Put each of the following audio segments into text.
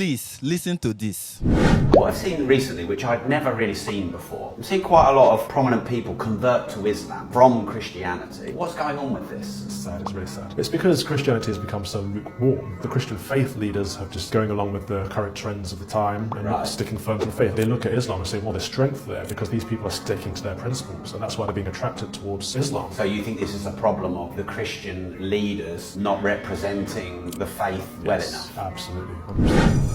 Please listen to this. What I've seen recently, which I'd never really seen before, I've seen quite a lot of prominent people convert to Islam from Christianity. What's going on with this? It's sad, it's really sad. It's because Christianity has become so lukewarm. The Christian faith leaders have just going along with the current trends of the time and not sticking firm to the faith. They look at Islam and say, well, there's strength there because these people are sticking to their principles, and that's why they're being attracted towards Islam. So you think this is a problem of the Christian leaders not representing the faith well enough? Absolutely, 100%.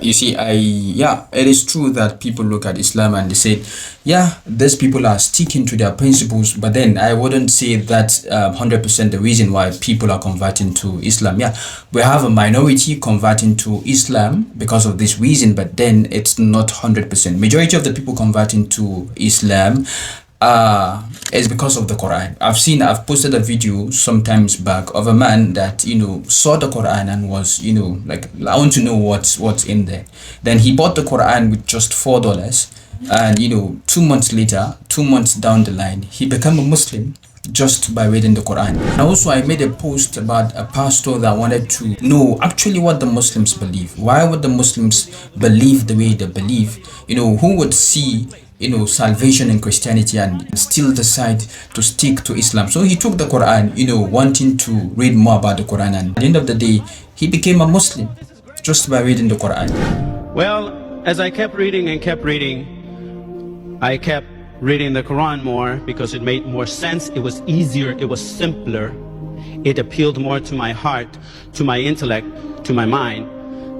You see, it is true that people look at Islam and they say, yeah, these people are sticking to their principles, but then I wouldn't say that's 100% the reason why people are converting to Islam. Yeah, we have a minority converting to Islam because of this reason, but then it's not 100%. Majority of the people converting to Islam is because of the Quran. I've posted a video sometimes back of a man that, saw the Quran and was, like, I want to know what's in there. Then he bought the Quran with just $4, and 2 months later, 2 months down the line, he became a Muslim just by reading the Quran. And also I made a post about a pastor that wanted to know actually what the Muslims believe. Why would the Muslims believe the way they believe? Who would see salvation in Christianity and still decide to stick to Islam? So he took the Quran, wanting to read more about the Quran, and at the end of the day, he became a Muslim just by reading the Quran. Well, as I kept reading, I kept reading the Quran more because it made more sense, it was easier, it was simpler, it appealed more to my heart, to my intellect, to my mind.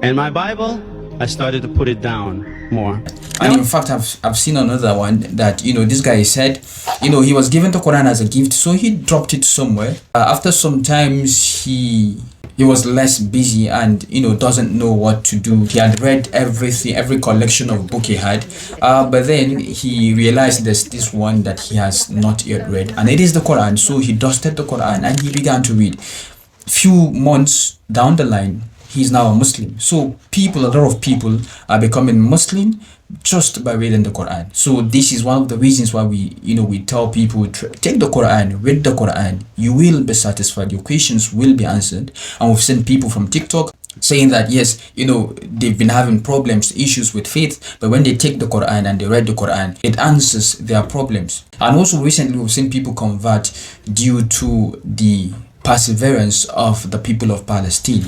And my Bible, I started to put it down more. And in fact, I've seen another one that, this guy said, he was given the Quran as a gift, so he dropped it somewhere. After some times, he was less busy and, doesn't know what to do. He had read everything, every collection of book he had, but then he realized there's this one that he has not yet read, and it is the Quran. So he dusted the Quran and he began to read. Few months down the line, he's now a Muslim. So a lot of people are becoming Muslim just by reading the Quran. So this is one of the reasons why we tell people, take the Quran, read the Quran, you will be satisfied, your questions will be answered. And we've seen people from TikTok saying that yes, they've been having problems, issues with faith, but when they take the Quran and they read the Quran, it answers their problems. And also recently we've seen people convert due to the perseverance of the people of Palestine.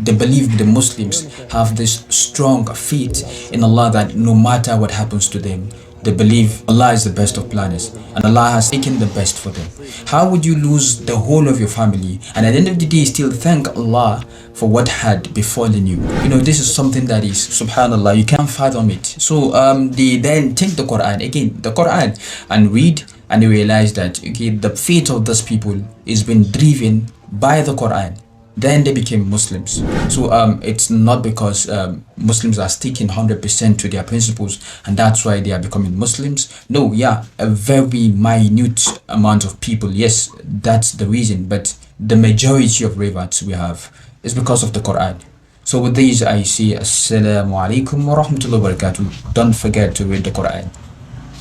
They believe the Muslims have this strong faith in Allah that no matter what happens to them, they believe Allah is the best of planners and Allah has taken the best for them. How would you lose the whole of your family and at the end of the day still thank Allah for what had befallen you? This is something that is, subhanallah, you can't fathom it. So they then take the Quran and read, and they realize that the fate of those people is being driven by the Quran. Then they became Muslims. So it's not because Muslims are sticking 100% to their principles and that's why they are becoming Muslims. No, a very minute amount of people, yes, that's the reason, but the majority of reverts we have is because of the Quran. So with these I say Assalamu alaikum wa rahmatullahi wa barakatuh. Don't forget to read the Quran.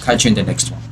Catch you in the next one.